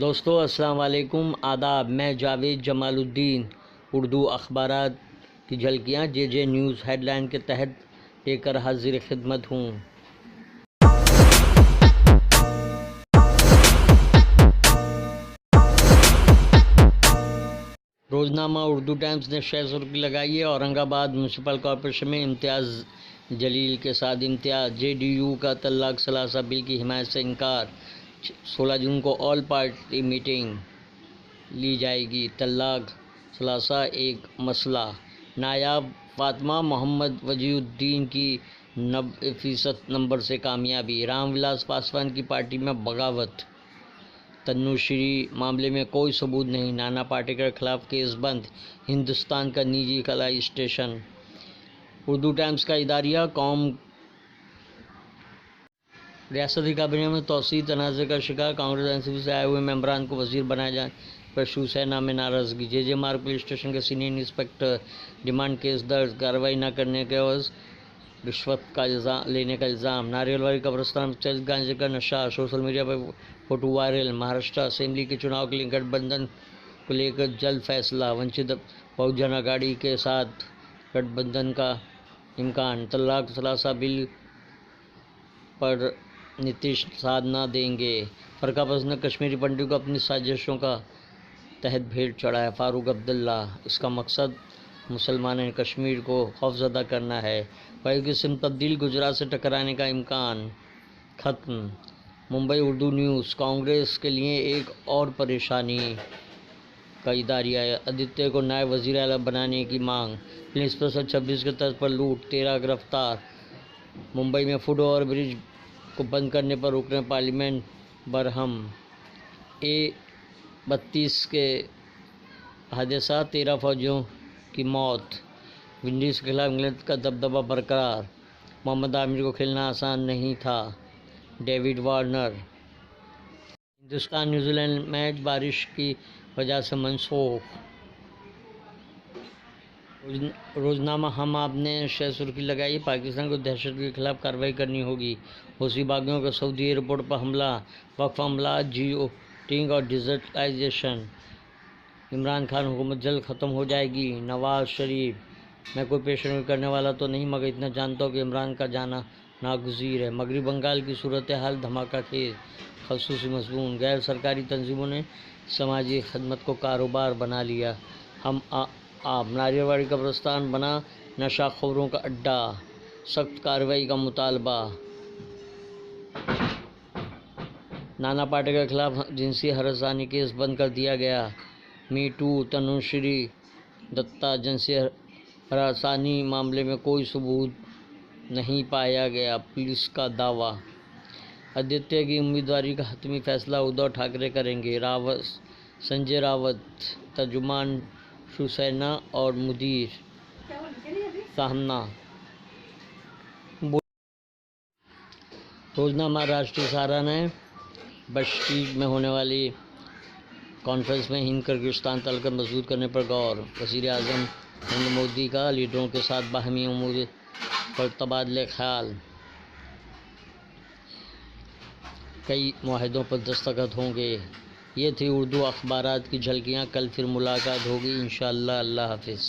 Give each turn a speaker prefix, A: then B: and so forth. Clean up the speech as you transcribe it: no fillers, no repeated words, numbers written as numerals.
A: دوستو السلام علیکم، آداب۔ میں جاوید جمال الدین اردو اخبارات کی جھلکیاں جے نیوز ہیڈ لائن کے تحت لے کر حاضر خدمت ہوں۔ روزنامہ اردو ٹائمز نے 6 سرخی لگائی ہے۔ اورنگ آباد میونسپل کارپوریشن میں امتیاز جلیل کے ساتھ امتیاز۔ JDU کا طلاق ثلاثہ بل کی حمایت سے انکار۔ 16 جون کو آل پارٹی میٹنگ لی جائے گی۔ طلاق ثلاثہ ایک مسئلہ۔ نائب فاطمہ محمد وجیہ الدین کی 90% نمبر سے کامیابی۔ رام ولاس پاسوان کی پارٹی میں بغاوت۔ تنوشری معاملے میں کوئی ثبوت نہیں۔ نانا پاٹیکر کے خلاف کیس بند۔ ہندوستان کا نجی خلائی اسٹیشن۔ اردو ٹائمز کا اداریہ قوم۔ ریاستی کابینہ میں توسیع تنازع کا شکار۔ کانگریس NCP سے آئے ہوئے ممبران کو وزیر بنائے جانے پر شیو سینا میں ناراضگی۔ JJ مارگ پولیس اسٹیشن کے سینئر انسپکٹر ڈیمانڈ کیس درج۔ کارروائی نہ کرنے کے عوض رشوت لینے کا الزام۔ ناریل واری قبرستان میں تیز گانجے کا نشہ۔ سوشل میڈیا پر فوٹو وائرل۔ مہاراشٹر اسمبلی کے چناؤ کے لیے گٹھ بندھن کو لے کر جلد فیصلہ۔ ونچت بہوجن اگاڑی کے ساتھ گٹھ بندھن کا امکان۔ طلاق ثلاثہ بل پر نتیش ساتھ نہ دیں گے۔ فرقہ پرست نے کشمیری پنڈت کو اپنی سازشوں کا تحت بھیٹ چڑھایا۔ فاروق عبداللہ۔ اس کا مقصد مسلمان کشمیر کو خوفزدہ کرنا ہے۔ وایو کی سمت تبدیل۔ گجرات سے ٹکرانے کا امکان ختم۔ ممبئی اردو نیوز۔ کانگریس کے لیے ایک اور پریشانی کا اداریہ۔ آدتیہ کو نائب وزیر اعلیٰ بنانے کی مانگ۔ پرنسپل 26 کے طرز پر لوٹ۔ 13 گرفتار۔ ممبئی میں فٹ اوور برج کو بند کرنے پر رکن پارلیمنٹ برہم۔ A32 کے حادثہ 13 فوجیوں کی موت۔ ونڈیز کے خلاف انگلینڈ کا دبدبہ برقرار۔ محمد عامر کو کھیلنا آسان نہیں تھا۔ David Warner. Hindustan New Zealand match بارش کی وجہ سے منسوخ۔ روزنامہ ہم آپ نے 6 سرخی لگائی ہے۔ پاکستان کو دہشت گردی کے خلاف کارروائی کرنی ہوگی۔ حوثی باغیوں کا سعودی ایئرپورٹ پر حملہ۔ وقف معاملات، جیو ٹیگ اور ڈیجیٹلائزیشن۔ عمران خان حکومت جلد ختم ہو جائے گی۔ نواز شریف۔ میں کوئی پیشن گوئی کرنے والا تو نہیں، مگر اتنا جانتا ہوں کہ عمران کا جانا ناگزیر ہے۔ مغربی بنگال کی صورتحال دھماکہ خیز۔ خصوصی مضمون۔ غیر سرکاری تنظیموں نے سماجی خدمت کو کاروبار بنا لیا۔ ہم آپ۔ ناریل واری قبرستان بنا نشہ خوروں کا اڈہ۔ سخت کارروائی کا مطالبہ۔ نانا پاٹیکر کے خلاف جنسی ہراسانی کیس بند کر دیا گیا۔ Me to. تنوشری دتا۔ جنسی ہراسانی معاملے میں کوئی ثبوت نہیں پایا گیا، پولیس کا دعویٰ۔ آدتیہ کی امیدواری کا حتمی فیصلہ ادھو ٹھاکرے کریں گے۔ سنجے راوت۔ ترجمان شیو سینا اور مدیر سامنا۔ روزنامہ راشٹریہ سہارا نے بشکیک میں ہونے والی کانفرنس میں ہند کرغزستان تعلقات مضبوط کرنے پر غور۔ وزیر اعظم نریندر مودی کا لیڈروں کے ساتھ باہمی امور پر تبادلہ خیال۔ کئی معاہدوں پر دستخط ہوں گے۔ یہ تھی اردو اخبارات کی جھلکیاں۔ کل پھر ملاقات ہوگی انشاءاللہ۔ اللہ حافظ۔